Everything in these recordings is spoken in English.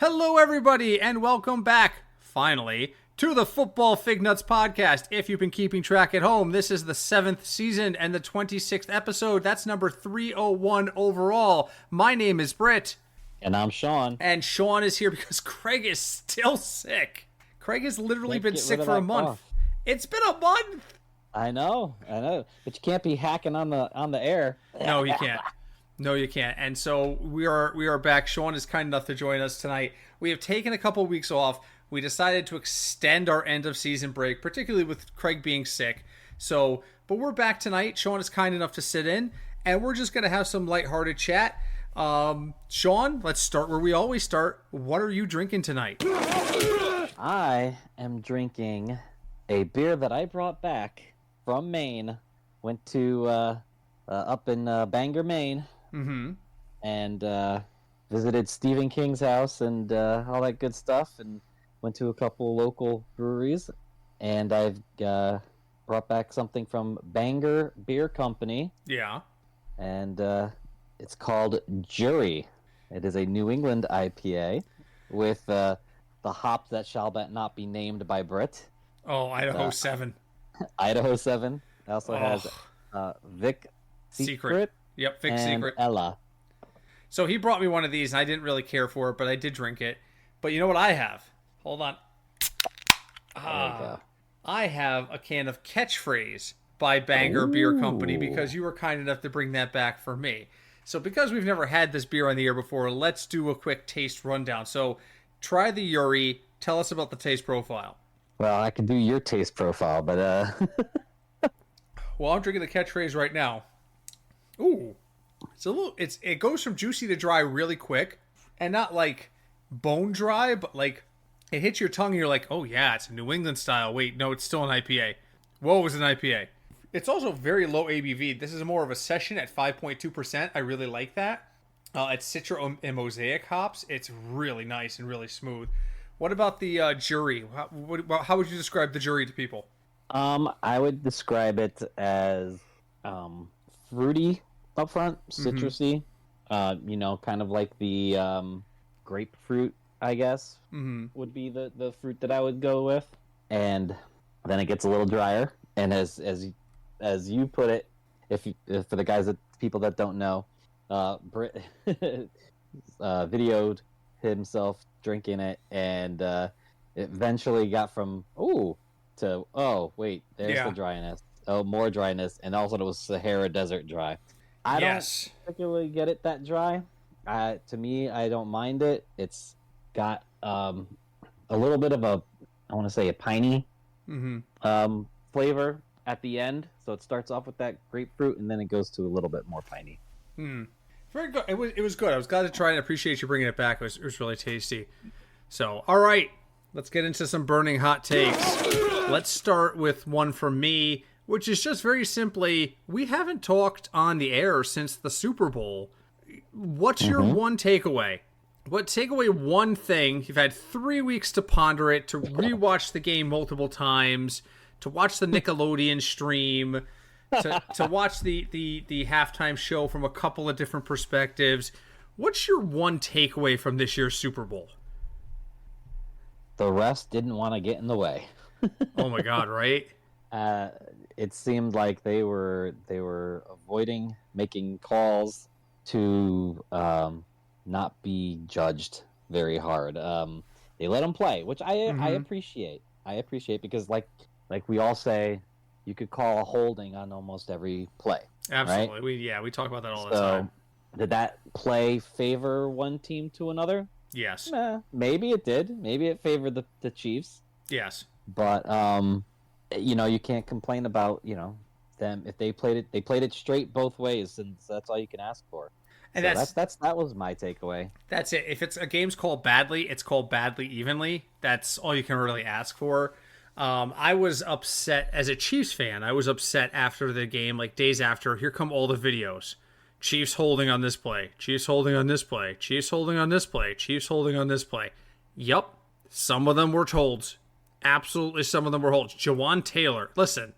Hello, everybody, and welcome back, finally, to the Football Fignuts podcast. If you've been keeping track at home, this is the 7th season and the 26th episode. That's number 301 overall. My name is Britt. And I'm Sean. And Sean is here because Craig is still sick. Craig has literally been sick for a month. Cough. It's been a month. I know. But you can't be hacking on the air. No, you can't. No, you can't. And so we are back. Sean is kind enough to join us tonight. We have taken a couple weeks off. We decided to extend our end of season break, particularly with Craig being sick. But we're back tonight. Sean is kind enough to sit in, and we're just going to have some lighthearted chat. Sean, let's start where we always start. What are you drinking tonight? I am drinking a beer that I brought back from Maine. Went to up in Bangor, Maine. Mm-hmm. And visited Stephen King's house and all that good stuff, and went to a couple local breweries. And I've brought back something from Bangor Beer Company. Yeah. And it's called Jury. It is a New England IPA with the hop that shall not be named by Britt. Oh, Idaho 7. Idaho 7. It also has Vic Secret. Yep, Vic and Secret. Ella. So he brought me one of these, and I didn't really care for it, but I did drink it. But you know what I have? Hold on. I have a can of Catchphrase by Bangor Beer Company because you were kind enough to bring that back for me. So because we've never had this beer on the air before, let's do a quick taste rundown. So try the Yuri. Tell us about the taste profile. Well, I can do your taste profile, but Well, I'm drinking the Catchphrase right now. Ooh. It goes from juicy to dry really quick, and not like bone dry, but like it hits your tongue and you're like, oh yeah, it's a New England style. Wait, no, it's still an IPA. Whoa, it was an IPA. It's also very low ABV. This is more of a session at 5.2%. I really like that. It's Citra and Mosaic hops. It's really nice and really smooth. What about the Jury? How would you describe the Jury to people? I would describe it as fruity up front, citrusy. Mm-hmm. Kind of like the grapefruit, I guess, would be the fruit that I would go with. And then it gets a little drier. And as you put it, if for the people that don't know, Britt videoed himself drinking it, and it eventually got from to wait, there's the dryness. Oh, more dryness, and also it was Sahara Desert dry. I don't particularly get it that dry. To me, I don't mind it. It's got a little bit of a piney flavor at the end. So it starts off with that grapefruit, and then it goes to a little bit more piney. Very good. It was good. I was glad to try it. I appreciate you bringing it back. It was really tasty. So, all right, let's get into some burning hot takes. Let's start with one from me, which is just very simply, we haven't talked on the air since the Super Bowl. What's your one takeaway? Take away one thing. You've had 3 weeks to ponder it, to rewatch the game multiple times, to watch the Nickelodeon stream, to watch the halftime show from a couple of different perspectives. What's your one takeaway from this year's Super Bowl? The refs didn't want to get in the way. Oh my God, right? It seemed like they were avoiding making calls to not be judged very hard. They let them play, which I appreciate. I appreciate because like we all say, you could call a holding on almost every play. Absolutely. Right? We talk about that all the time. Did that play favor one team to another? Yes. Maybe it did. Maybe it favored the Chiefs. Yes. But you can't complain about them if they played it straight both ways, and that's all you can ask for. And so that was my takeaway. That's it. If a game's called badly, it's called badly evenly. That's all you can really ask for. I was upset as a Chiefs fan. I was upset after the game, like days after. Here come all the videos. Chiefs holding on this play. Chiefs holding on this play. Chiefs holding on this play. Chiefs holding on this play. Yup. Some of them were holds. Absolutely some of them were holds. Jawan Taylor. Listen.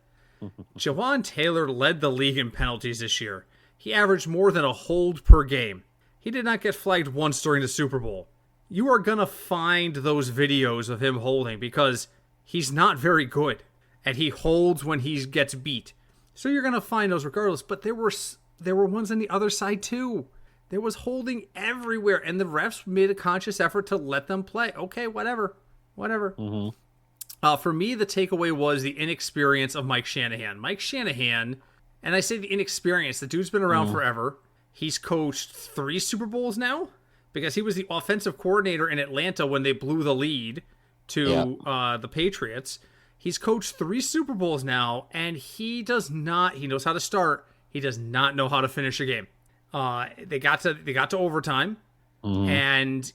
Jawan Taylor led the league in penalties this year. He averaged more than a hold per game. He did not get flagged once during the Super Bowl. you are going to find those videos of him holding because he's not very good. And he holds when he gets beat. So you're going to find those regardless. But there were ones on the other side too. There was holding everywhere. And the refs made a conscious effort to let them play. Okay, whatever. For me, the takeaway was the inexperience of Mike Shanahan. Mike Shanahan, and I say the inexperience, the dude's been around forever. He's coached 3 Super Bowls now because he was the offensive coordinator in Atlanta when they blew the lead to the Patriots. He's coached 3 Super Bowls now, and he knows how to start. He does not know how to finish a game. They got to overtime, and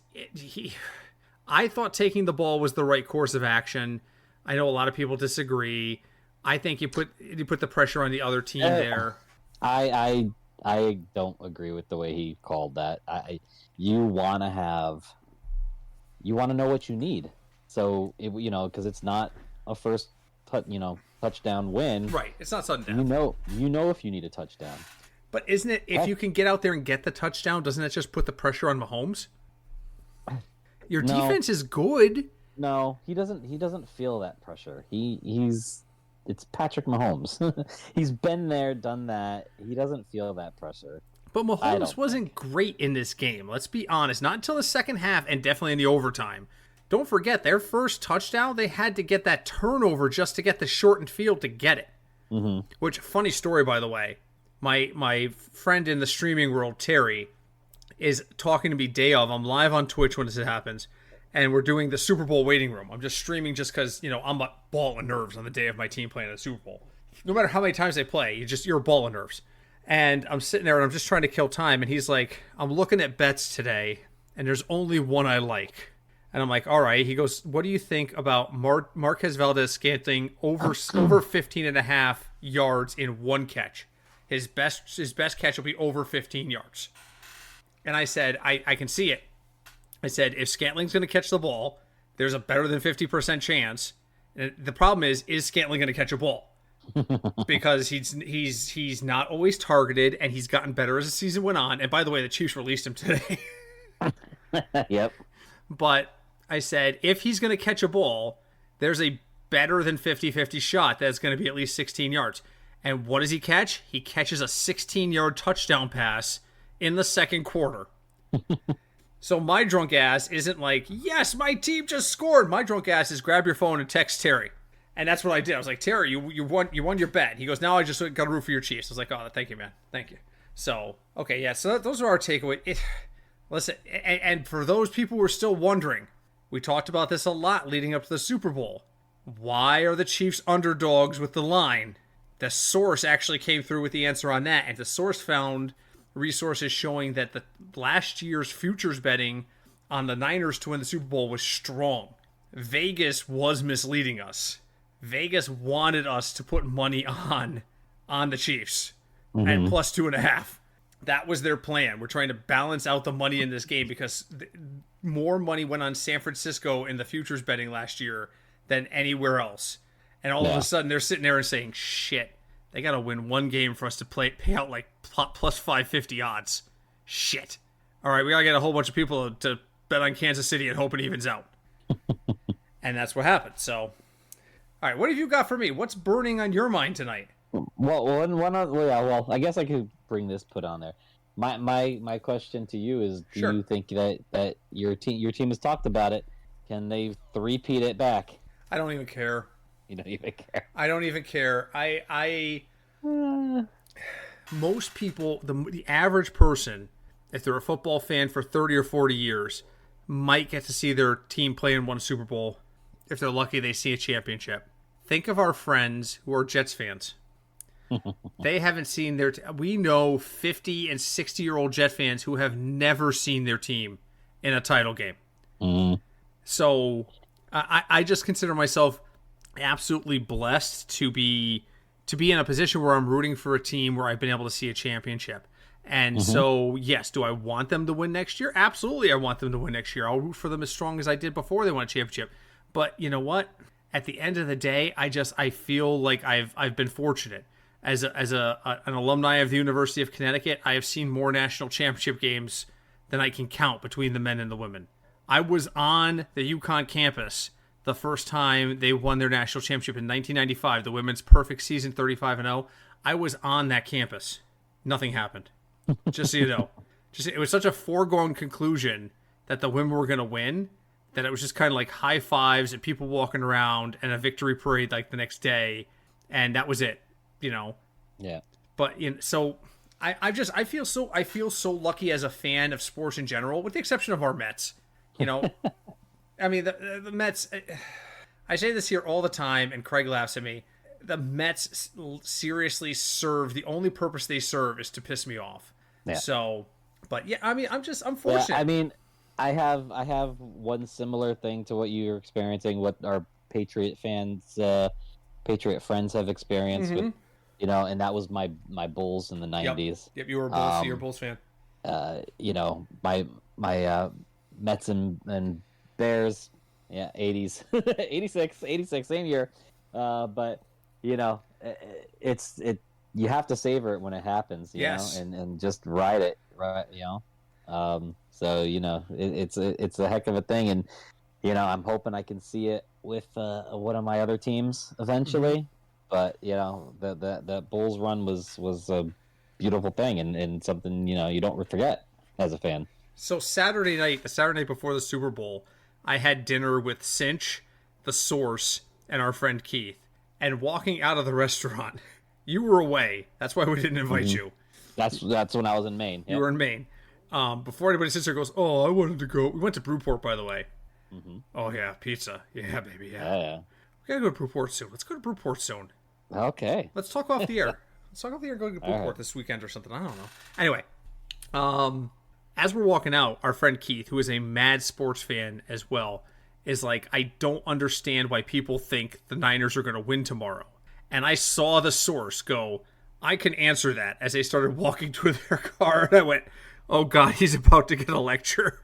I thought taking the ball was the right course of action. I know a lot of people disagree. I think you put the pressure on the other team there. I don't agree with the way he called that. You want to know what you need. So because it's not a first touchdown win. Right. It's not sudden death. You know if you need a touchdown. But isn't it, if you can get out there and get the touchdown, doesn't that just put the pressure on Mahomes? Your defense is good. No, he doesn't feel that pressure. It's Patrick Mahomes. He's been there, done that. He doesn't feel that pressure. But Mahomes wasn't great in this game. Let's be honest. Not until the second half and definitely in the overtime. Don't forget, their first touchdown, they had to get that turnover just to get the shortened field to get it. Which, funny story, by the way. My friend in the streaming world, Terry, is talking to me day of. I'm live on Twitch when this happens. And we're doing the Super Bowl waiting room. I'm just streaming just because, I'm a ball of nerves on the day of my team playing the Super Bowl. No matter how many times they play, you're a ball of nerves. And I'm sitting there and I'm just trying to kill time. And he's like, I'm looking at bets today, and there's only one I like. And I'm like, all right. He goes, what do you think about Marquez Valdez-Scantling over 15 and a half yards in one catch? His best catch will be over 15 yards. And I said, I can see it. I said, if Scantling's going to catch the ball, there's a better than 50% chance. And the problem is Scantling going to catch a ball? Because he's not always targeted, and he's gotten better as the season went on. And by the way, the Chiefs released him today. Yep. But I said, if he's going to catch a ball, there's a better than 50-50 shot that's going to be at least 16 yards. And what does he catch? He catches a 16-yard touchdown pass in the second quarter. So my drunk ass isn't like, yes, my team just scored. My drunk ass is grab your phone and text Terry. And that's what I did. I was like, Terry, you won your bet. He goes, now I just got to root for your Chiefs. I was like, oh, thank you, man. Thank you. So, okay, yeah, so those are our takeaways. Listen, and for those people who are still wondering, we talked about this a lot leading up to the Super Bowl. Why are the Chiefs underdogs with the line? The source actually came through with the answer on that, and the source found resources showing that the last year's futures betting on the Niners to win the Super Bowl was strong. Vegas was misleading us. Vegas wanted us to put money on the Chiefs at +2.5. That was their plan. We're trying to balance out the money in this game because more money went on San Francisco in the futures betting last year than anywhere else. And all of a sudden, they're sitting there and saying, shit, they got to win one game for us to pay out like plus 550 odds. Shit. All right, we got to get a whole bunch of people to bet on Kansas City and hope it evens out. And that's what happened. So, all right, what have you got for me? What's burning on your mind tonight? Well, I guess I could bring this put on there. My question to you is, do you think that your team has talked about it? Can they three-peat it back? I don't even care. You don't even care. I don't even care. Most people, the average person, if they're a football fan for 30 or 40 years, might get to see their team play in one Super Bowl. If they're lucky, they see a championship. Think of our friends who are Jets fans. They haven't seen their... We know 50 and 60-year-old Jet fans who have never seen their team in a title game. So I just consider myself absolutely blessed to be in a position where I'm rooting for a team where I've been able to see a championship. And so, yes, do I want them to win next year? Absolutely, I want them to win next year. I'll root for them as strong as I did before they won a championship. But you know what? At the end of the day, I feel like I've been fortunate. As an alumni of the University of Connecticut, I have seen more national championship games than I can count between the men and the women. I was on the UConn campus the first time they won their national championship in 1995, the women's perfect season, 35-0. I was on that campus. Nothing happened. Just so you know. It was such a foregone conclusion that the women were going to win that it was just kind of like high fives and people walking around and a victory parade like the next day, and that was it, you know. Yeah. But so I feel so lucky as a fan of sports in general, with the exception of our Mets. You know, I mean the Mets. I say this here all the time, and Craig laughs at me. The Mets seriously serve, the only purpose they serve is to piss me off. Yeah. So, but yeah, I mean, I'm fortunate. Yeah, I mean, I have one similar thing to what you're experiencing, what our Patriot friends have experienced with, you know, and that was my Bulls in the 90s. Yep, you were a Bulls, you're a Bulls fan. You know, my Mets and Bears, yeah, 80s, 86, same year. But you know, you have to savor it when it happens, you know, and just ride it, right? You know, so you know, it's a heck of a thing, and you know, I'm hoping I can see it with one of my other teams eventually. But you know, the Bulls run was a beautiful thing, and something, you know, you don't forget as a fan. So Saturday night, the Saturday night before the Super Bowl, I had dinner with Cinch, the Source, and our friend Keith. And walking out of the restaurant, you were away. That's why we didn't invite you. That's when I was in Maine. You were in Maine. Before anybody sits there goes, oh, I wanted to go. We went to Brewport, by the way. Oh, yeah, pizza. Yeah, baby, yeah. We got to go to Brewport soon. Let's go to Brewport soon. Okay. Let's talk off the air. Let's talk off the air and go to Brewport this weekend or something. I don't know. Anyway, as we're walking out, our friend Keith, who is a mad sports fan as well, is like, I don't understand why people think the Niners are going to win tomorrow. And I saw the Source go, I can answer that, as they started walking to their car. And I went, oh, God, he's about to get a lecture.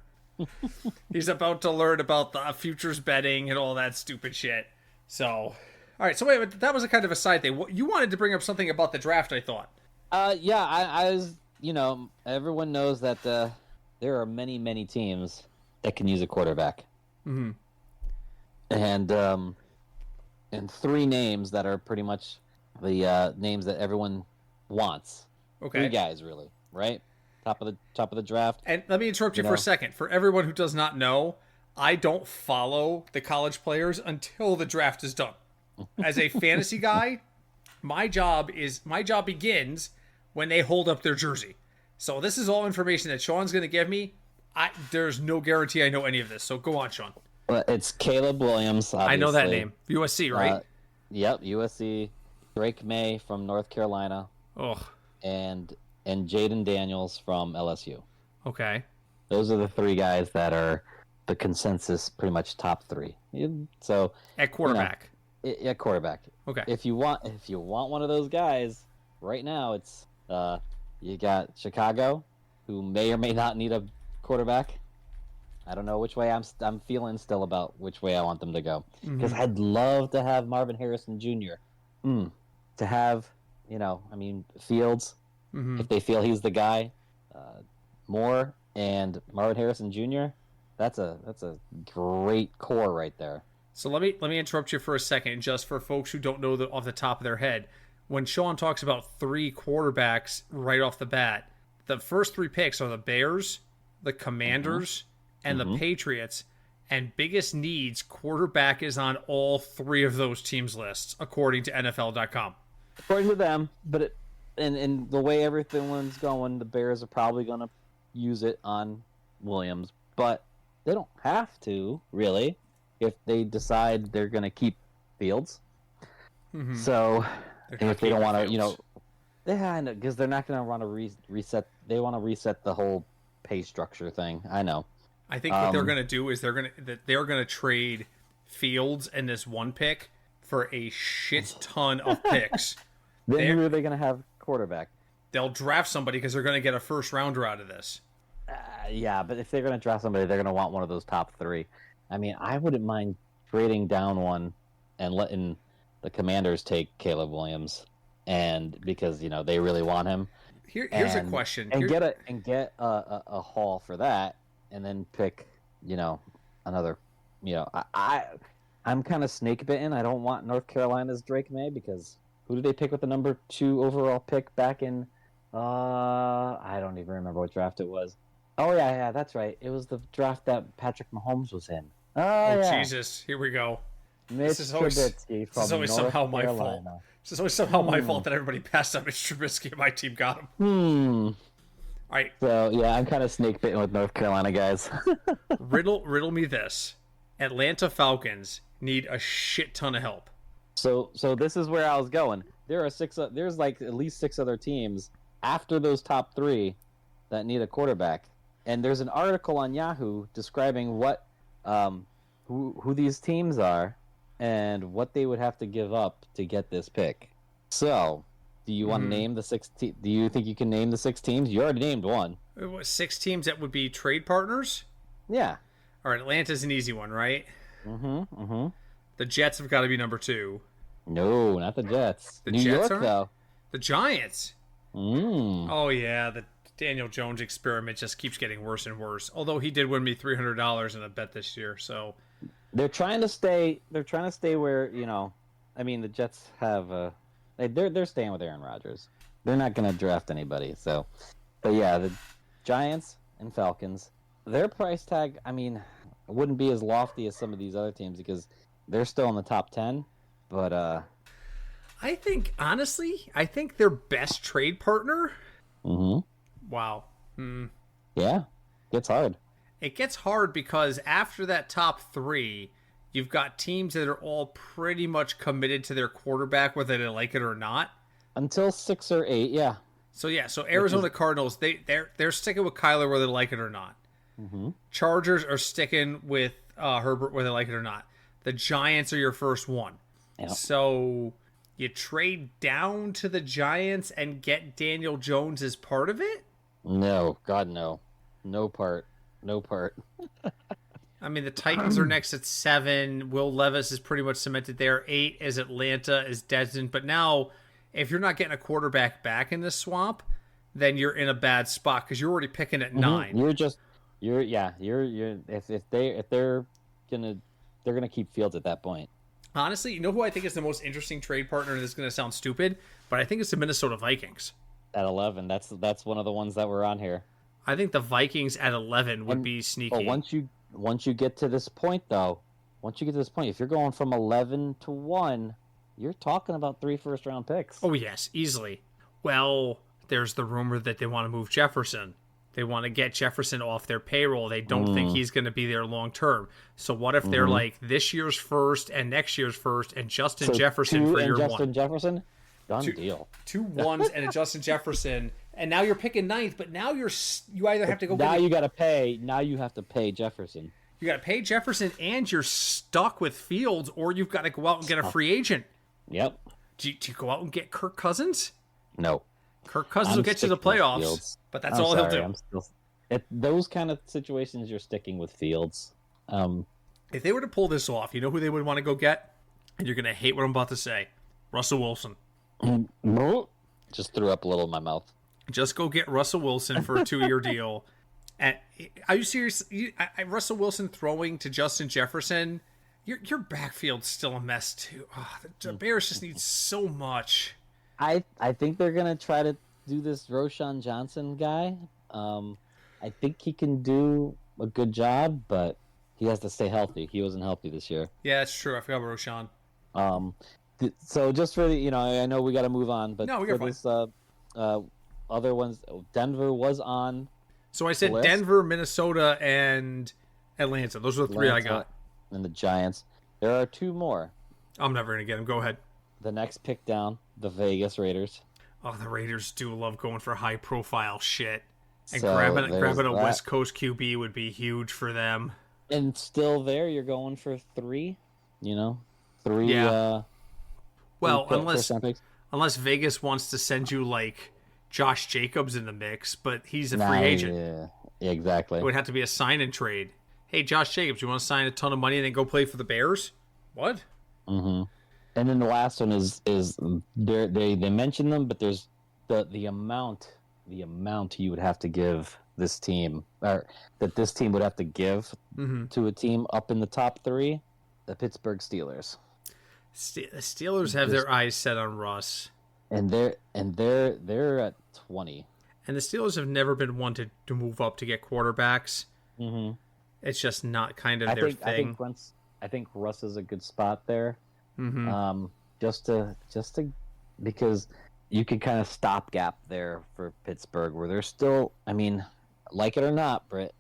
He's about to learn about the futures betting and all that stupid shit. So, all right. So, wait, that was a kind of a side thing. You wanted to bring up something about the draft, I thought. Yeah, I was, you know, everyone knows that there are many, many teams that can use a quarterback. Mm-hmm. And three names that are pretty much the names that everyone wants. Okay. Three guys, really, right? Top of the draft. And let me interrupt you for a second. For everyone who does not know, I don't follow the college players until the draft is done. As a fantasy guy, my job begins when they hold up their jersey. So this is all information that Sean's going to give me. There's no guarantee I know any of this. So go on, Sean. Well, it's Caleb Williams, obviously. I know that name. USC, right? Yep, USC. Drake May from North Carolina. Oh. And Jaden Daniels from LSU. Okay. Those are the three guys that are the consensus, pretty much top three. So at quarterback. You know, at quarterback. Okay. If you want one of those guys, right now it's you got Chicago, who may or may not need a quarterback. I don't know which way I'm feeling still about which way I want them to go, because I'd love to have Marvin Harrison Jr. To have, you know, I mean, Fields, if they feel he's the guy, Moore and Marvin Harrison Jr. That's a great core right there. So let me interrupt you for a second, just for folks who don't know off the top of their head. When Sean talks about three quarterbacks right off the bat, the first three picks are the Bears, the Commanders, and the Patriots. And biggest needs, quarterback is on all three of those teams' lists, according to NFL.com. According to them, but and the way everyone's going, the Bears are probably going to use it on Williams, but they don't have to, really, if they decide they're going to keep Fields. So, and if they don't want to, you know, because they're not going to want to reset. They want to reset the whole pay structure thing. I know. I think what they're going to do is they're going to trade Fields and this one pick for a shit ton of picks. Then who are they going to have quarterback? They'll draft somebody because they're going to get a first rounder out of this. Yeah, but if they're going to draft somebody, they're going to want one of those top three. I mean, I wouldn't mind trading down one and letting the Commanders take Caleb Williams, and because, you know, they really want him. Here's a question. And get a haul for that, and then pick another, I'm kind of snake bitten. I don't want North Carolina's Drake May because who did they pick with the number 2 overall pick back in? I don't even remember what draft it was. Oh yeah, that's right. It was the draft that Patrick Mahomes was in. Oh Yeah. Jesus, here we go. Mitch Trubisky from North somehow my Carolina. fault. This is always somehow my fault that everybody passed on Mitch Trubisky and my team got him. All right. So yeah, I'm kind of snake bitten with North Carolina guys. riddle me this: Atlanta Falcons need a shit ton of help. So this is where I was going. There's like at least 6 other teams after those top 3 that need a quarterback, and there's an article on Yahoo describing what who these teams are and what they would have to give up to get this pick. So, do you want to name the 6 do you think you can name the 6 teams? You already named one. 6 teams that would be trade partners? Yeah. All right, Atlanta's an easy one, right? The Jets have got to be number 2. No, not the Jets. The New Jets York, though. The Giants. Oh, yeah, the Daniel Jones experiment just keeps getting worse and worse. Although he did win me $300 in a bet this year, so... They're trying to stay where, I mean, the Jets have they're staying with Aaron Rodgers. They're not going to draft anybody. So, but yeah, the Giants and Falcons, their price tag, I mean, wouldn't be as lofty as some of these other teams because they're still in the top 10, but I think their best trade partner. Wow. Yeah, it's hard. It gets hard because after that top 3, you've got teams that are all pretty much committed to their quarterback, whether they like it or not. Until 6 or 8, yeah. So Arizona Cardinals, they're sticking with Kyler whether they like it or not. Chargers are sticking with Herbert whether they like it or not. The Giants are your first one. Yep. So you trade down to the Giants and get Daniel Jones as part of it? No, God, no. No part. I mean, the Titans are next at 7. Will Levis is pretty much cemented there. 8 is Atlanta, is Desmond. But now, if you're not getting a quarterback back in this swamp, then you're in a bad spot because you're already picking at 9. They're gonna keep Fields at that point. Honestly, you know who I think is the most interesting trade partner? And this is going to sound stupid, but I think it's the Minnesota Vikings. At 11, that's one of the ones that were on here. I think the Vikings at 11 would be sneaky. Once you get to this point, though, if you're going from 11 to 1, you're talking about 3 first-round picks. Oh, yes, easily. Well, there's the rumor that they want to move Jefferson. They want to get Jefferson off their payroll. They don't think he's going to be there long term. So what if they're like this year's first and next year's first and Justin Jefferson for year 1? Justin Jefferson? Done deal. 2 1s and a Justin Jefferson. And now you're picking 9th, but now you either have to go... Now you have to pay Jefferson. You got to pay Jefferson and you're stuck with Fields, or you've got to go out and get a free agent. Yep. Do you go out and get Kirk Cousins? No. Kirk Cousins will get you to the playoffs, but that's all he'll do. Those kind of situations, you're sticking with Fields. If they were to pull this off, you know who they would want to go get? And you're going to hate what I'm about to say. Russell Wilson. Just threw up a little in my mouth. Just go get Russell Wilson for a 2-year deal. And are you serious? Russell Wilson throwing to Justin Jefferson? Your backfield's still a mess too. Oh, the Bears just need so much. I think they're gonna try to do this Roschon Johnson guy. I think he can do a good job, but he has to stay healthy. He wasn't healthy this year. Yeah, that's true. I forgot about Roschon. So just for the, I know we got to move on, but no, for this other ones, Denver was on. So I said Denver, Minnesota, and Atlanta. Those are the 3 I got. And the Giants. There are 2 more. I'm never going to get them. Go ahead. The next pick down, the Vegas Raiders. Oh, the Raiders do love going for high-profile shit. And So grabbing a that. West Coast QB would be huge for them. And still there, you're going for 3. 3. Yeah. Well, first-round picks. unless Vegas wants to send you like Josh Jacobs in the mix, but he's a free agent. Yeah, exactly. It would have to be a sign and trade. Hey, Josh Jacobs, you want to sign a ton of money and then go play for the Bears? What? Mm-hmm. And then the last one is they mention them, but there's the amount the amount you would have to give this team, or that this team would have to give to a team up in the top 3, the Pittsburgh Steelers. The Steelers have their eyes set on Russ, and they're at 20. And the Steelers have never been one to move up to get quarterbacks. Mm-hmm. It's just not kind of their thing. I think Russ is a good spot there. Mm-hmm. Just to because you can kind of stopgap there for Pittsburgh, where they're still. I mean, like it or not, Britt,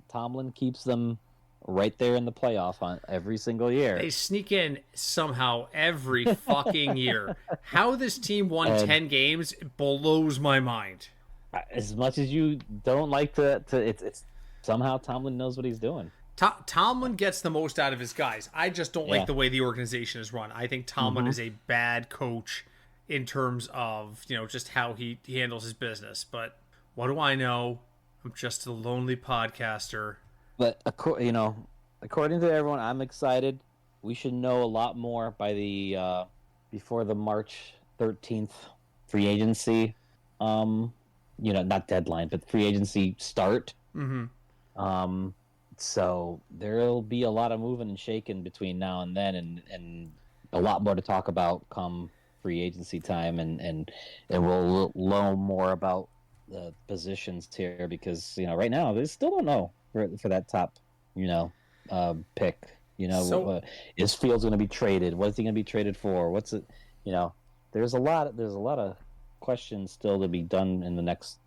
Tomlin keeps them right there in the playoff on every single year. They sneak in somehow every fucking year. How this team won 10 games blows my mind. As much as you don't like it's somehow Tomlin knows what he's doing. Tomlin gets the most out of his guys. I just don't like the way the organization is run. I think Tomlin is a bad coach in terms of, just how he handles his business. But what do I know? I'm just a lonely podcaster. But according to everyone, I'm excited. We should know a lot more by the before the March 13th free agency. Not deadline, but free agency start. Mm-hmm. So there'll be a lot of moving and shaking between now and then, and a lot more to talk about come free agency time, and we'll learn more about the positions here, because right now they still don't know for that top pick. Is Fields going to be traded? What is he going to be traded for? What's it? There's a lot of questions still to be done in the next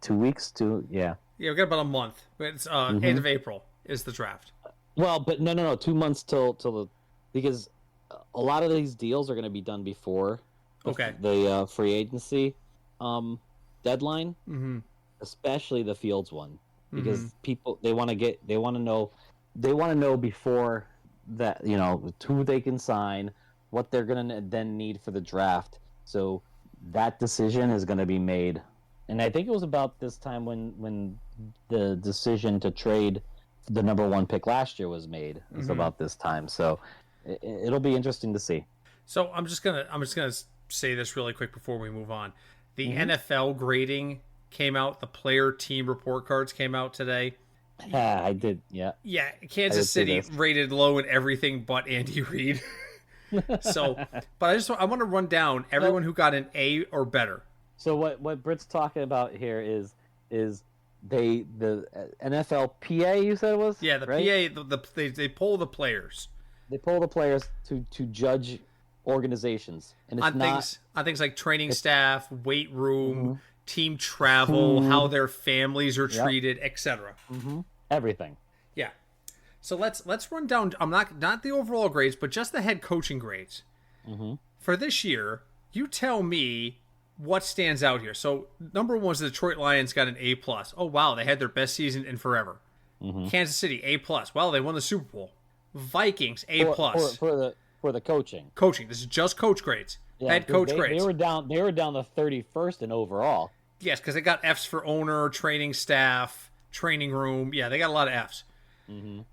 2 weeks? Yeah, we've got about a month. It's end of April is the draft. Well, but no, 2 months till the, because a lot of these deals are going to be done before the free agency deadline, especially the Fields one, because people they want to know before that, who they can sign, what they're going to then need for the draft. So that decision is going to be made. And I think it was about this time when the decision to trade the number 1 pick last year was made. It was about this time. So it'll be interesting to see. So I'm just gonna say this really quick before we move on. The NFL grading came out. The player team report cards came out today. I did. Yeah. Yeah. Kansas City rated low in everything but Andy Reid. So, but I want to run down everyone who got an A or better. So what Britt's talking about here is the NFLPA, you said it was? Yeah, the right? PA, they poll the players. They poll the players to judge organizations. And it's on things like training staff, weight room, team travel, how their families are treated, etc. Everything. Yeah. So let's run down. I'm not the overall grades, but just the head coaching grades for this year. You tell me what stands out here. So number 1 was the Detroit Lions got an A+. Oh wow, they had their best season in forever. Kansas City A+. Wow, they won the Super Bowl. Vikings A+. For the coaching. Coaching. This is just coach grades. Head coach grades. They were down the 31st in overall. Yes, because they got Fs for owner, training staff, training room. Yeah, they got a lot of Fs.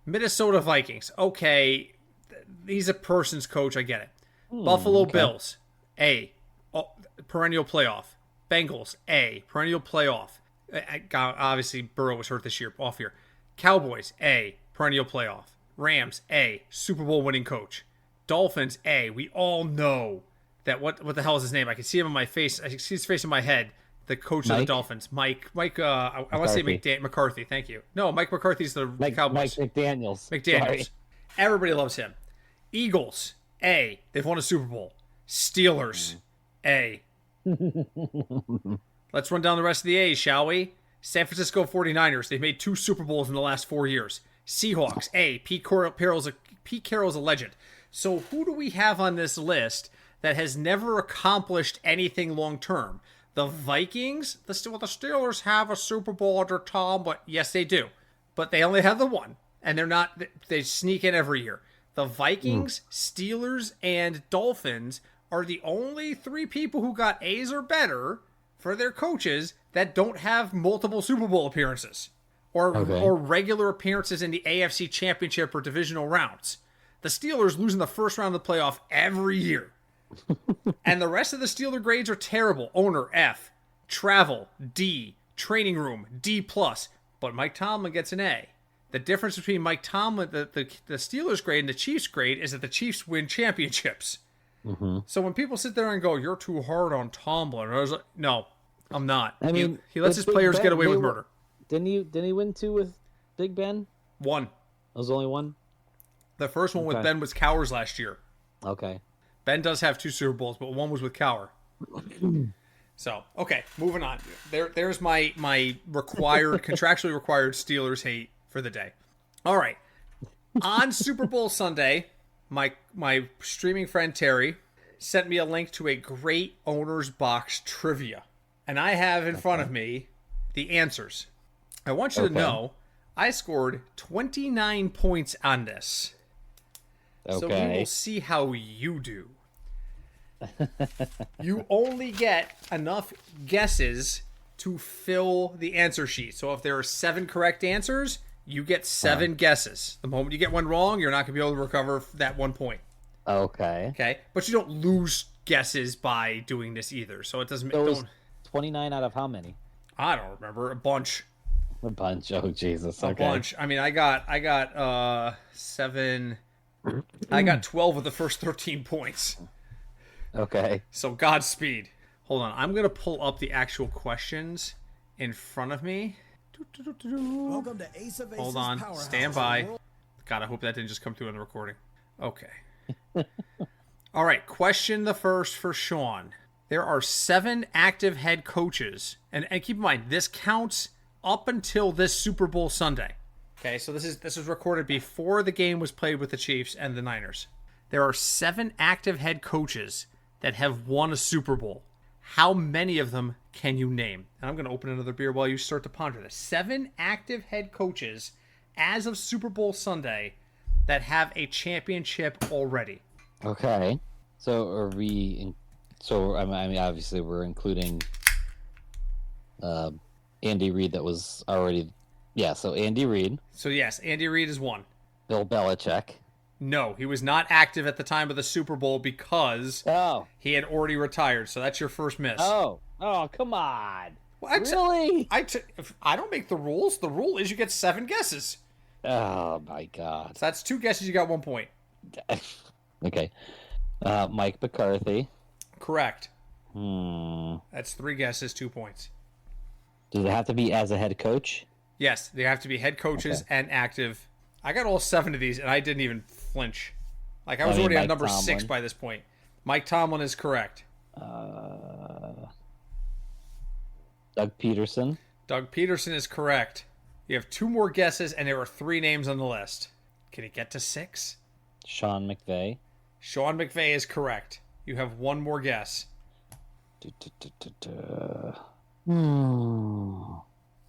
Minnesota Vikings. Okay, he's a person's coach. I get it. Buffalo Bills A. Perennial playoff. Bengals A. Perennial playoff. Obviously, Burrow was hurt this year. Off here. Cowboys A. Perennial playoff. Rams A. Super Bowl winning coach. Dolphins A. We all know that what the hell is his name? I can see him in my face. I can see his face in my head. The coach of the Dolphins, Mike. I want to say McCarthy. Thank you. No, Mike McCarthy's the Cowboys. Mike McDaniels. Sorry. Everybody loves him. Eagles A. They've won a Super Bowl. Steelers A. Let's run down the rest of the A's, shall we? San Francisco 49ers. They've made 2 Super Bowls in the last 4 years. Seahawks A. Pete Carroll's a legend. So who do we have on this list that has never accomplished anything long term? The Vikings, the Steelers have a Super Bowl under Tom, but yes, they do. But they only have the one, and they sneak in every year. The Vikings, Steelers, and Dolphins are the only 3 people who got A's or better for their coaches that don't have multiple Super Bowl appearances or regular appearances in the AFC Championship or divisional rounds. The Steelers lose in the first round of the playoff every year. And the rest of the Steeler grades are terrible. Owner, F. Travel, D. Training room, D+. But Mike Tomlin gets an A. The difference between Mike Tomlin, the Steelers grade, and the Chiefs grade is that the Chiefs win championships. Mm-hmm. So when people sit there and go, "You're too hard on Tomlin," I was like, "No, I'm not." I mean, he lets his players get away with murder. Didn't he win 2 with Big Ben? 1. That was only 1? The first one with Ben was Cowher's last year. Okay. Ben does have 2 Super Bowls, but 1 was with Cowher. So, okay, moving on. There's my contractually required Steelers hate for the day. All right. On Super Bowl Sunday, my streaming friend Terry sent me a link to a great Owner's Box trivia. And I have in front of me the answers. I want you to know I scored 29 points on this. So we will see how you do. You only get enough guesses to fill the answer sheet. So if there are 7 correct answers, you get 7 guesses. The moment you get one wrong, you're not going to be able to recover that 1 point. Okay. But you don't lose guesses by doing this either. So it doesn't. So 29 out of how many? I don't remember. A bunch. A bunch. Oh Jesus. A bunch. I mean, I got 7. I got 12 of the first 13 points. Okay. So Godspeed. Hold on. I'm going to pull up the actual questions in front of me. Welcome to Ace of Aces. Hold on. Powerhouse. Stand by. God, I hope that didn't just come through in the recording. Okay. All right. Question the first for Sean. There are 7 active head coaches. And keep in mind, this counts up until this Super Bowl Sunday. Okay, so this is recorded before the game was played with the Chiefs and the Niners. There are 7 active head coaches that have won a Super Bowl. How many of them can you name? And I'm going to open another beer while you start to ponder this. 7 active head coaches as of Super Bowl Sunday that have a championship already. Okay. So are we? I mean, obviously we're including Andy Reid. That was already. Yeah. So Andy Reid. So yes, Andy Reid is 1. Bill Belichick. No, he was not active at the time of the Super Bowl because he had already retired. So that's your first miss. Oh, come on. Well, really? I don't make the rules. The rule is you get 7 guesses. Oh, my God. So that's 2 guesses. You got 1 point. Okay. Mike McCarthy. Correct. That's 3 guesses, 2 points. Does it have to be as a head coach? Yes, they have to be head coaches and active. I got all 7 of these, and I didn't even flinch. Like, I was already on number 6 by this point. Mike Tomlin is correct. Doug Peterson. Doug Peterson is correct. You have 2 more guesses, and there are 3 names on the list. Can it get to 6? Sean McVay. Sean McVay is correct. You have 1 more guess.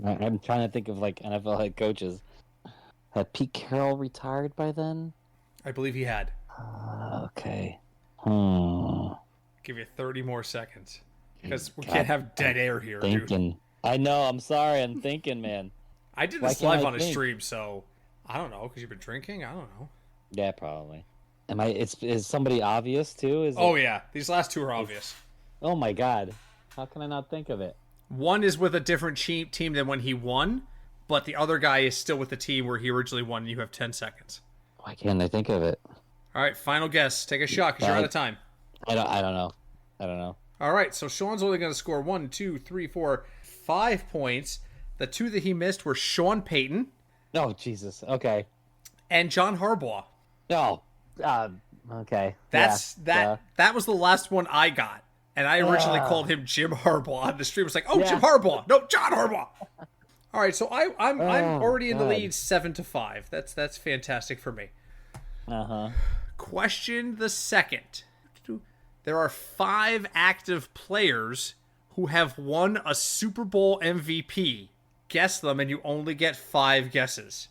I'm trying to think of, like, NFL head coaches. Had Pete Carroll retired by then? I believe he had. Okay. Give you 30 more seconds. Because we can't have dead air here, thinking. dude. I know, I'm sorry, I'm thinking, man. I did this live on a stream, so I don't know, because you've been drinking? I don't know. Yeah, probably. Is somebody obvious, too? Yeah. These last 2 are obvious. Oh, my God. How can I not think of it? 1 is with a different team than when he won, but the other guy is still with the team where he originally won, and you have 10 seconds. Why can't I think of it? All right, final guess. Take a shot, because you're out of time. I don't know. All right, so Sean's only going to score 1, 2, 3, 4, 5 points. The 2 that he missed were Sean Payton. Oh, Jesus. Okay. And John Harbaugh. No. Okay. That was the last one I got. And I originally called him Jim Harbaugh on the stream. It was like, Jim Harbaugh. No, John Harbaugh. All right, so I'm already in the lead 7-5. That's fantastic for me. Question the second. There are 5 active players who have won a Super Bowl MVP. Guess them, and you only get 5 guesses.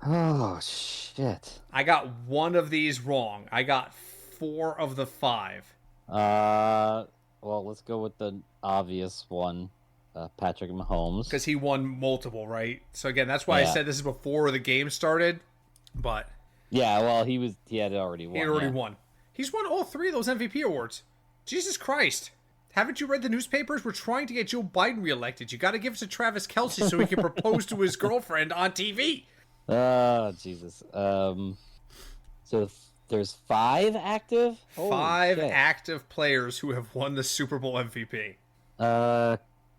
Oh, shit. I got 1 of these wrong. I got 4 of the 5. Well, let's go with the obvious one, Patrick Mahomes. Because he won multiple, right? So again, that's why I said this is before the game started. But yeah, well, he had already won. He had already won. He's won all 3 of those MVP awards. Jesus Christ. Haven't you read the newspapers? We're trying to get Joe Biden reelected. You got to give it to Travis Kelce so he can propose to his girlfriend on TV. Oh, Jesus. So there's 5 active? Holy 5 shit. active players who have won the Super Bowl MVP.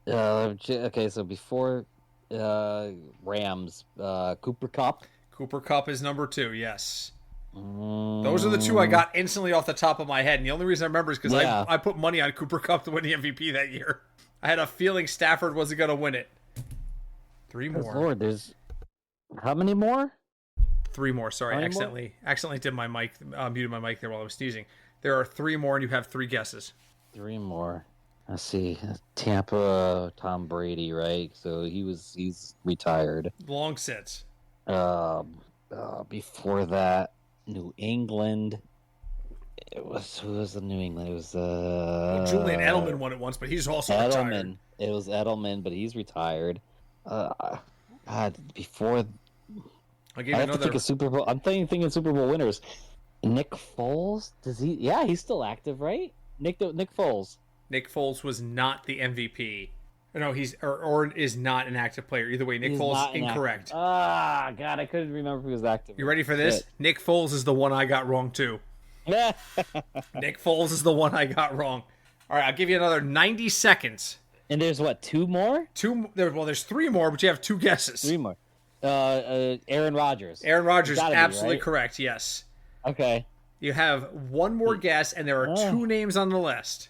Okay, so before Rams, Cooper Kupp. Cooper Kupp is number 2, yes. Those are the 2 I got instantly off the top of my head. And the only reason I remember is because I put money on Cooper Kupp to win the MVP that year. I had a feeling Stafford wasn't going to win it. 3 more. Lord, there's... How many more? 3 more. Sorry, I accidentally did my mic, muted my mic there while I was sneezing. There are 3 more, and you have 3 guesses. 3 more. Let's see. Tampa, Tom Brady, right? So he's retired. Long since. Before that, New England. Who was the New England? It was Julian Edelman won it once, but he's also retired. It was Edelman, but he's retired. God, before I'll give you another. To think of Super Bowl. I'm thinking Super Bowl winners. Nick Foles? Does he? Yeah, he's still active, right? Nick Foles. Nick Foles was not the MVP. No, he's or is not an active player. Either way, Nick Foles incorrect. Ah, God, I couldn't remember if he was active. You ready for this? Shit. Nick Foles is the one I got wrong too. Nick Foles is the one I got wrong. All right, I'll give you another 90 seconds. And there's what, 2 more? There's 3 more, but you have 2 guesses. 3 more. Aaron Rodgers. Aaron Rodgers, absolutely correct. Yes. Okay. You have 1 more guess, and there are 2 names on the list.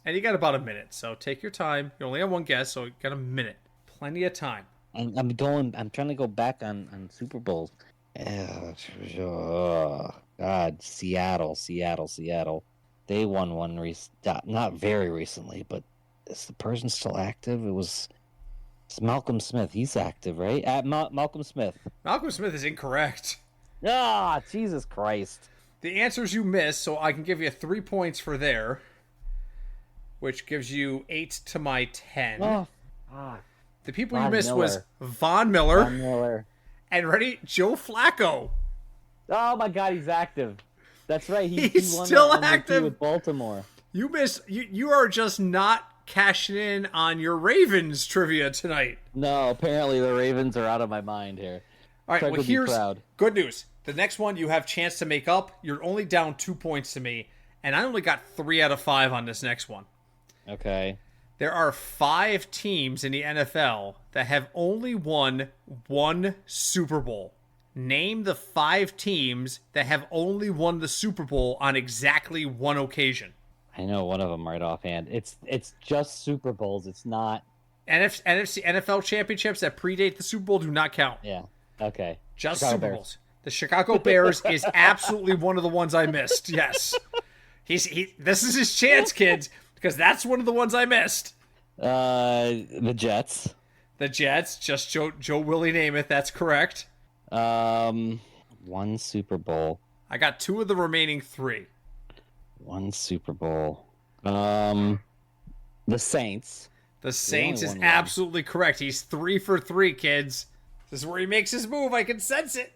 And you got about a minute, so take your time. You only have 1 guess, so you got a minute. Plenty of time. I'm trying to go back on Super Bowls. God, Seattle. They won one not very recently, but is the person still active? It's Malcolm Smith. He's active, right? Malcolm Smith. Malcolm Smith is incorrect. Ah, Jesus Christ. The answers you missed, so I can give you 3 points for there, which gives you 8 to my 10. Oh, the people you missed was Von Miller. Von Miller. And ready? Joe Flacco. Oh my God, he's active. That's right. He's won still that MVP active with Baltimore. You missed. You are just not cashing in on your Ravens trivia tonight. No, apparently the Ravens are out of my mind here. All right, well, here's good news. The next one you have chance to make up. You're only down 2 points to me, and I only got 3 out of 5 on this next one. Okay. There are 5 teams in the NFL that have only won 1 Super Bowl. Name the 5 teams that have only won the Super Bowl on exactly 1 occasion. I know one of them right offhand. It's just Super Bowls. It's not NFL championships that predate the Super Bowl do not count. Yeah. Okay. Just Chicago Super Bowls. The Chicago Bears is absolutely one of the ones I missed. Yes. This is his chance, kids, because that's one of the ones I missed. The Jets. The Jets, just Joe Willie Namath, that's correct. 1 Super Bowl. I got 2 of the remaining 3. 1 Super Bowl. The Saints. The Saints is absolutely correct. He's 3 for 3, kids. This is where he makes his move. I can sense it.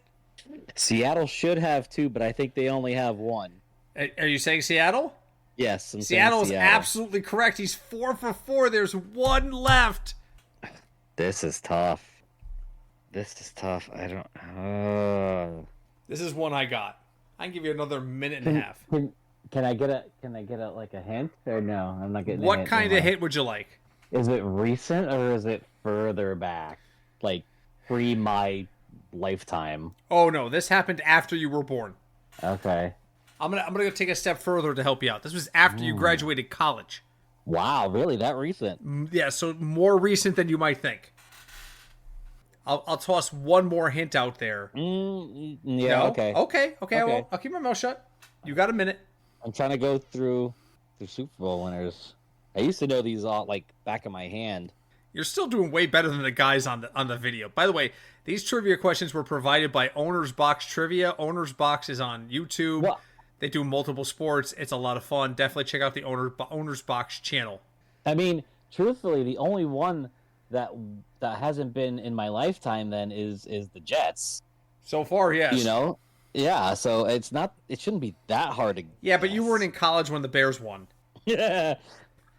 Seattle should have 2, but I think they only have 1. Are you saying Seattle? Yes. Seattle is absolutely correct. He's 4 for 4. There's 1 left. This is tough. I don't. This is one I got. I can give you another minute and a half. Can I get a like a hint or no? I'm not getting. What kind of hint would you like? Is it recent or is it further back, like pre my lifetime? Oh no, this happened after you were born. Okay. I'm gonna take a step further to help you out. This was after you graduated college. Wow, really? That recent? Yeah, so more recent than you might think. I'll toss one more hint out there. Yeah. No? Okay. Okay. I'll keep my mouth shut. You got a minute. I'm trying to go through Super Bowl winners. I used to know these all like back of my hand. You're still doing way better than the guys on the video. By the way, these trivia questions were provided by Owner's Box Trivia. Owner's Box is on YouTube. Well, they do multiple sports. It's a lot of fun. Definitely check out the Owner's Box channel. I mean, truthfully, the only one that hasn't been in my lifetime then is the Jets. So far, yes. You know? Yeah, so it shouldn't be that hard to Yeah, but you weren't in college when the Bears won. Yeah.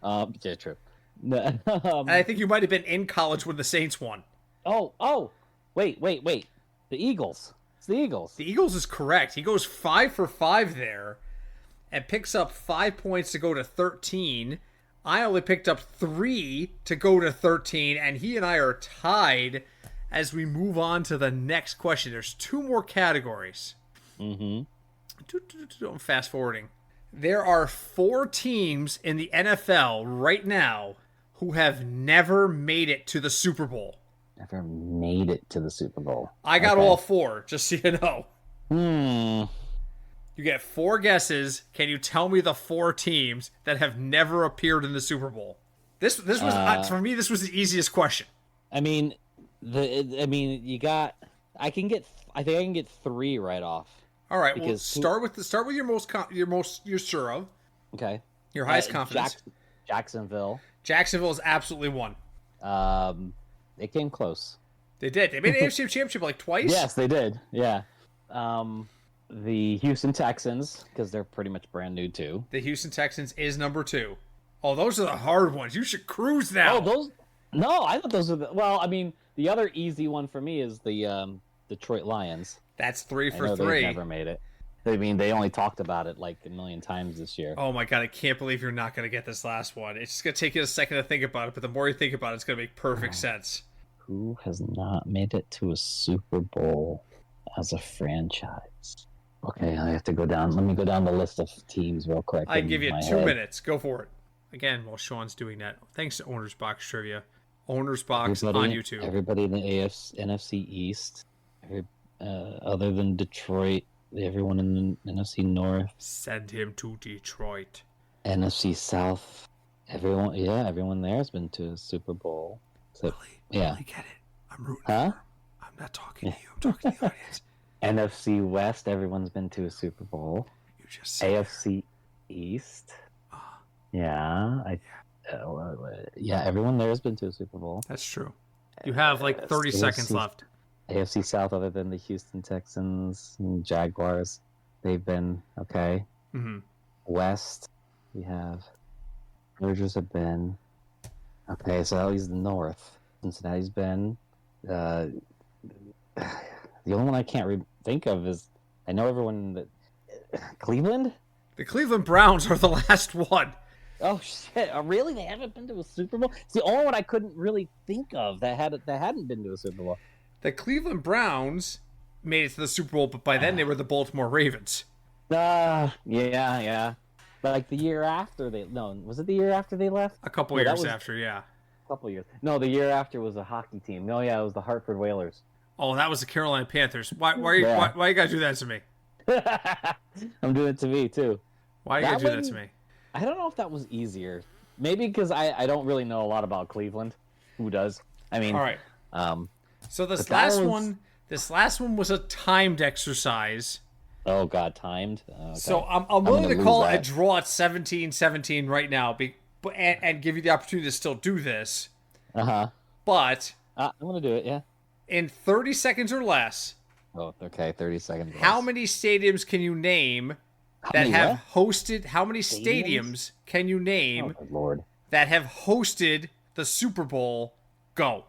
Yeah, true. No, And I think you might have been in college when the Saints won. Wait. The Eagles. It's the Eagles. The Eagles is correct. He goes 5 for 5 there and picks up 5 points to go to 13. I only picked up 3 to go to 13, and he and I are tied as we move on to the next question. There's 2 more categories. I'm fast forwarding. There are 4 teams in the NFL right now who have never made it to the Super Bowl. Never made it to the Super Bowl. I got all 4, just so you know. You get 4 guesses. Can you tell me the 4 teams that have never appeared in the Super Bowl? This was for me. This was the easiest question. I think I can get 3 right off. All right. Well, start with you're sure of. Okay. Your highest confidence. Jacksonville. Jacksonville is absolutely one. They came close. They did. They made an AFC Championship like twice. Yes, they did. Yeah. The Houston Texans, because they're pretty much brand new too. The Houston Texans is number 2. Oh, those are the hard ones. You should cruise now. Oh, those? No, I thought those were the other easy one for me is the Detroit Lions. That's 3 for I know 3. They've never made it. I mean, they only talked about it like a million times this year. Oh my god, I can't believe you're not going to get this last one. It's just going to take you a second to think about it, but the more you think about it, it's going to make perfect sense. Who has not made it to a Super Bowl as a franchise? Okay, I have to go down. Let me go down the list of teams real quick. I can give you 2 minutes. Go for it. Again, while Sean's doing that, thanks to Owner's Box Trivia. Owner's Box on YouTube. Everybody in the NFC East, other than Detroit, everyone in the NFC North. Send him to Detroit. NFC South, everyone there has been to a Super Bowl. Really get it. I'm rooting for him. I'm not talking to you. I'm talking to the audience. NFC West, everyone's been to a Super Bowl. You just said AFC East. Everyone there has been to a Super Bowl. That's true. You have like 30 seconds left. AFC South, other than the Houston Texans and Jaguars, they've been okay. Mm-hmm. West, we have Chargers have been okay. So at least the North, Cincinnati's been. The only one I can't think of is I know everyone that Cleveland. The Cleveland Browns are the last one. Oh shit! Really? They haven't been to a Super Bowl? It's the only one I couldn't really think of that hadn't been to a Super Bowl. The Cleveland Browns made it to the Super Bowl, but by then they were the Baltimore Ravens. Yeah. Like the year after was it the year after they left? A couple years after, yeah. A couple years. No, the year after was a hockey team. No, yeah, it was the Hartford Whalers. Oh, that was the Carolina Panthers. Why you gotta do that to me? I'm doing it to me too. Why you gotta do that to me? I don't know if that was easier. Maybe because I don't really know a lot about Cleveland. Who does? I mean, all right. So this last one was a timed exercise. Oh God, timed. Okay. So I'm willing to call it a draw at 17-17 right now, and give you the opportunity to still do this. But I'm gonna do it. Yeah. In 30 seconds or less. Oh, okay. 30 seconds. How many stadiums can you name that have hosted? How many stadiums can you name that have hosted the Super Bowl? Go.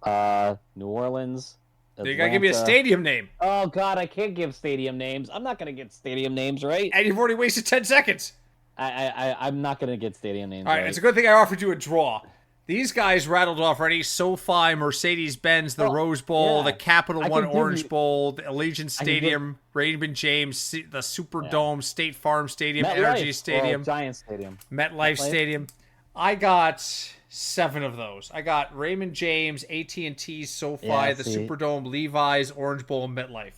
New Orleans. You gotta give me a stadium name. Oh God, I can't give stadium names. I'm not gonna get stadium names right. And you've already wasted 10 seconds. I'm not gonna get stadium names. All right, it's a good thing I offered you a draw. These guys rattled off already: SoFi, Mercedes-Benz, the Rose Bowl, the Capital One Orange Bowl, the Allegiant Stadium, Raymond James, the Superdome, State Farm Stadium, Energy Stadium, Giant Stadium, MetLife Stadium. I got 7 of those. I got Raymond James, AT&T, SoFi, the Superdome, Levi's, Orange Bowl, and MetLife.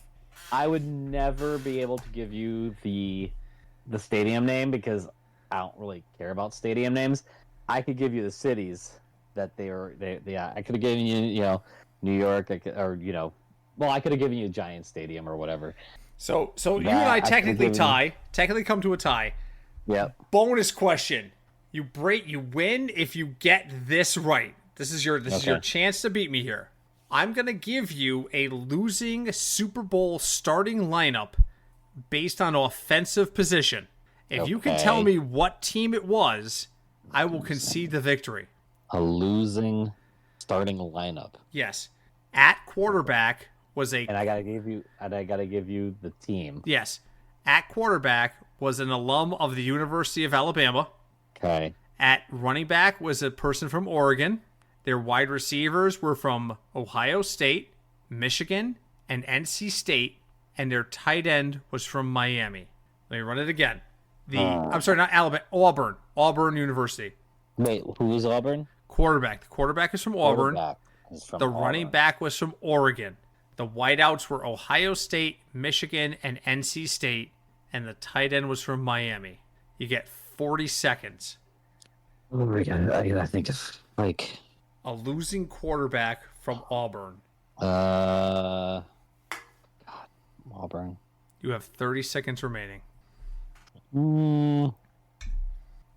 I would never be able to give you the stadium name because I don't really care about stadium names. I could give you the cities that I could have given you, New York, I could have given you a Giant Stadium or whatever. So you and I technically come to a tie. Yep. Bonus question. You win if you get this right. This is your chance to beat me here. I'm going to give you a losing Super Bowl starting lineup based on offensive position. If you can tell me what team it was, I will concede the victory. A losing starting lineup. Yes. At quarterback was a... And I gotta give you the team. Yes. At quarterback was an alum of the University of Alabama. Okay. At running back was a person from Oregon. Their wide receivers were from Ohio State, Michigan, and NC State. And their tight end was from Miami. Let me run it again. I'm sorry, not Alabama. Auburn University. Wait, who was Auburn? Quarterback. The quarterback is from Auburn. The Auburn. running back was from Oregon. The wideouts were Ohio State, Michigan, and NC State. And the tight end was from Miami. You get 40 seconds. I think it's like... A losing quarterback from Auburn. God, Auburn. You have 30 seconds remaining.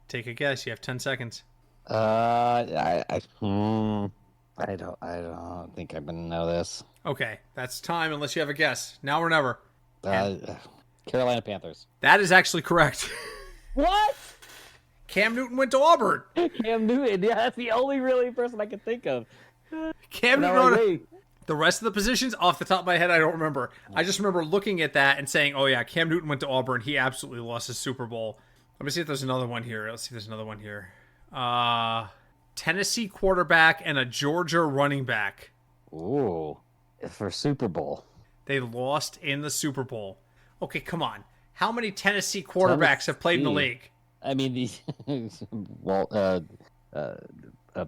Take a guess. You have 10 seconds. I don't think I'm gonna know this. Okay, that's time unless you have a guess. Now or never. Carolina Panthers. That is actually correct. What? Cam Newton went to Auburn. Cam Newton. Yeah, that's the only really person I can think of. Cam Newton. The rest of the positions, off the top of my head, I don't remember. I just remember looking at that and saying, oh, yeah, Cam Newton went to Auburn. He absolutely lost his Super Bowl. Let me see if there's another one here. Let's see if there's another one here. Tennessee quarterback and a Georgia running back. Ooh, for Super Bowl. They lost in the Super Bowl. Okay, come on. How many Tennessee quarterbacks have played in the league? I mean,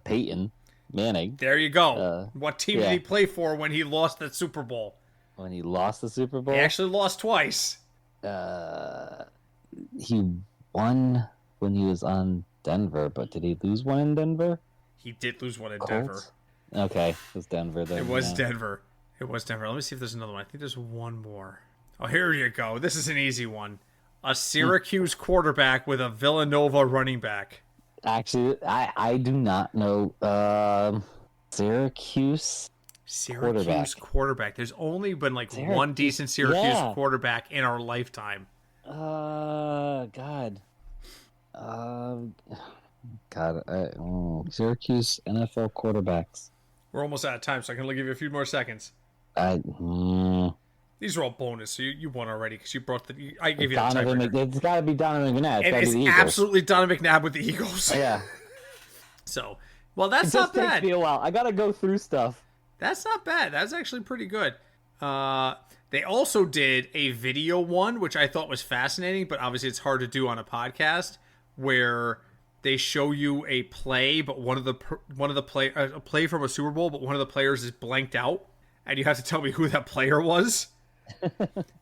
Peyton Manning. There you go. What team did he play for when he lost that Super Bowl? When he lost the Super Bowl? He actually lost twice. He won when he was on Denver, but did he lose one in Denver? He did lose one in Colts? Denver. Okay, it was Denver then. It was Denver. It was Denver. Let me see if there's another one. I think there's one more. Oh, here you go. This is an easy one. A Syracuse quarterback with a Villanova running back. Actually, I do not know. Syracuse quarterback. There's only been one decent Syracuse quarterback in our lifetime. Syracuse NFL quarterbacks. We're almost out of time, so I can only give you a few more seconds. These are all bonus, so you won already because you brought I gave you the tiebreaker. It's got to be Donovan McNabb. It's absolutely Donovan McNabb with the Eagles. Yeah. So, well, that's not bad. It takes me a while. I got to go through stuff. That's not bad. That's actually pretty good. They also did a video one, which I thought was fascinating, but obviously it's hard to do on a podcast, where they show you a play, but a play from a Super Bowl, but one of the players is blanked out, and you have to tell me who that player was.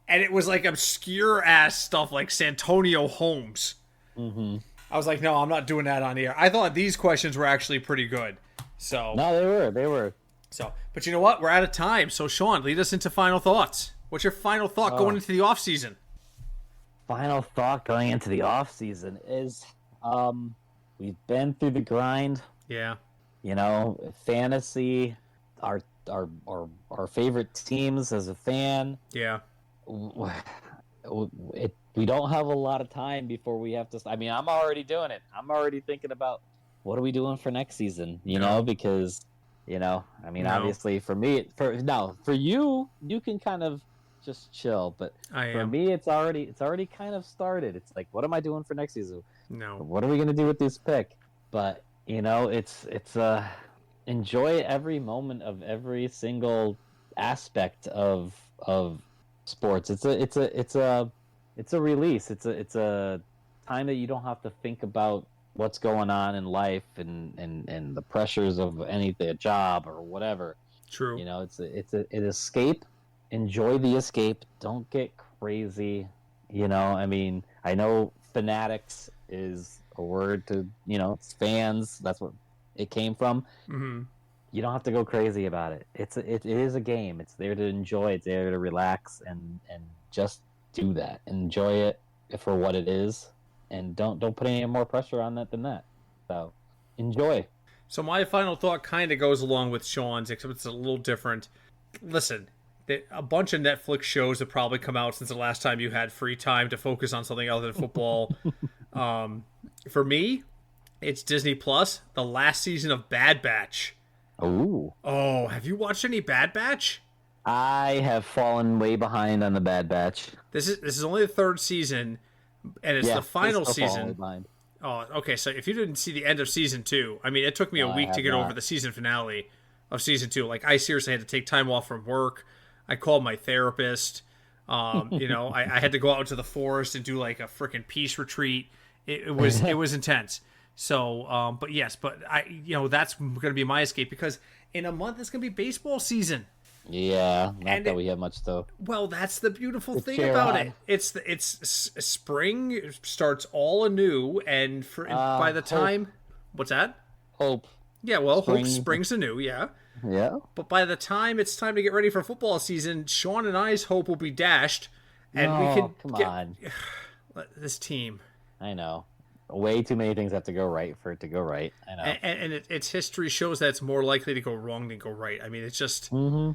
And it was like obscure ass stuff like Santonio Holmes. Mm-hmm. I was like, no, I'm not doing that on the air. I thought these questions were actually pretty good. So no, they were. So, but you know what? We're out of time. So, Sean, lead us into final thoughts. What's your final thought going into the off season? Final thought going into the off season is, we've been through the grind. Yeah. You know, fantasy, our favorite teams as a fan. Yeah. We don't have a lot of time before we have to. I mean, I'm already doing it. I'm already thinking about what are we doing for next season. You know, because I mean, obviously for me, for you can kind of just chill, but for me, it's already kind of started. It's like, what am I doing for next season? No. What are we gonna do with this pick? But it's enjoy every moment of every single aspect of sports. It's a release. It's a time that you don't have to think about what's going on in life and the pressures of anything, a job or whatever. True. It's an escape. Enjoy the escape. Don't get crazy. I mean, I know fanatics is a word to, it's fans. That's what it came from. Mm-hmm. You don't have to go crazy about it. It is a game. It's there to enjoy. It's there to relax and just do that. Enjoy it for what it is, and don't put any more pressure on that than that. So enjoy. So my final thought kind of goes along with Sean's, except it's a little different. Listen, a bunch of Netflix shows have probably come out since the last time you had free time to focus on something other than football. For me, it's Disney Plus, the last season of Bad Batch. Ooh. Oh, have you watched any Bad Batch? I have fallen way behind on the Bad Batch. This is only the third season, and it's the final it's still falling way season. behind. Oh, okay. So if you didn't see the end of season 2, I mean, it took me a week to get over the season finale of season 2. Like, I seriously had to take time off from work. I called my therapist. I had to go out to the forest and do like a freaking peace retreat. It was intense. So, but that's going to be my escape, because in a month it's going to be baseball season. Yeah, not we have much though. Well, that's the beautiful thing about it. It's spring starts all anew, and by the time, what's that? Hope. Yeah, well, hope springs anew. Yeah. Yeah. But by the time it's time to get ready for football season, Sean and I's hope will be dashed, and we can come on. This team. I know. Way too many things have to go right for it to go right. I know. And its history shows that it's more likely to go wrong than go right. I mean, it's just, we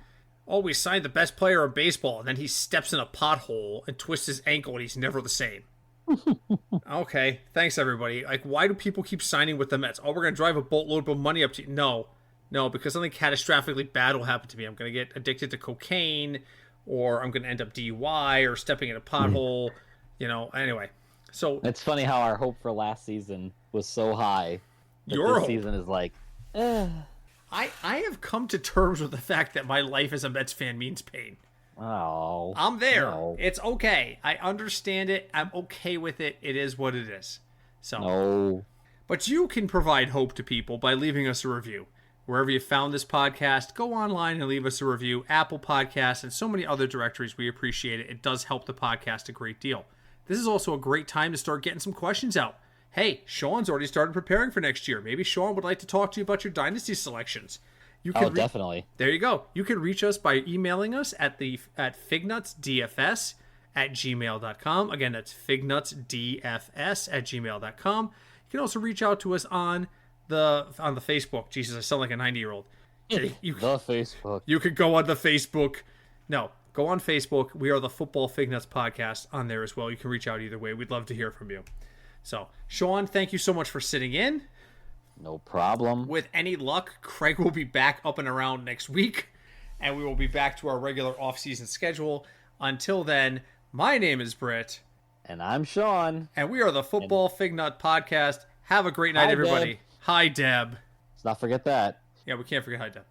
signed the best player in baseball, and then he steps in a pothole and twists his ankle, and he's never the same. Okay, thanks, everybody. Like, why do people keep signing with the Mets? Oh, we're going to drive a boatload of money up to you. No, because something catastrophically bad will happen to me. I'm going to get addicted to cocaine, or I'm going to end up DUI, or stepping in a pothole, anyway. So it's funny how our hope for last season was so high. This season is like, I have come to terms with the fact that my life as a Mets fan means pain. Oh, I'm there. No. It's okay. I understand it. I'm okay with it. It is what it is. So, no. But you can provide hope to people by leaving us a review. Wherever you found this podcast, go online and leave us a review. Apple Podcasts and so many other directories. We appreciate it. It does help the podcast a great deal. This is also a great time to start getting some questions out. Hey, Sean's already started preparing for next year. Maybe Sean would like to talk to you about your dynasty selections. You can definitely. There you go. You can reach us by emailing us at fignutsdfs@gmail.com. Again, that's fignutsdfs@gmail.com. You can also reach out to us on the Facebook. Jesus, I sound like a 90-year-old. The Facebook. You could go on the Facebook. No. Go on Facebook. We are the Football Fignuts podcast on there as well. You can reach out either way. We'd love to hear from you. So, Sean, thank you so much for sitting in. No problem. With any luck, Craig will be back up and around next week, and we will be back to our regular off-season schedule. Until then, my name is Britt. And I'm Sean. And we are the Football Fignut podcast. Have a great night, everybody. Deb. Hi, Deb. Let's not forget that. Yeah, we can't forget hi, Deb.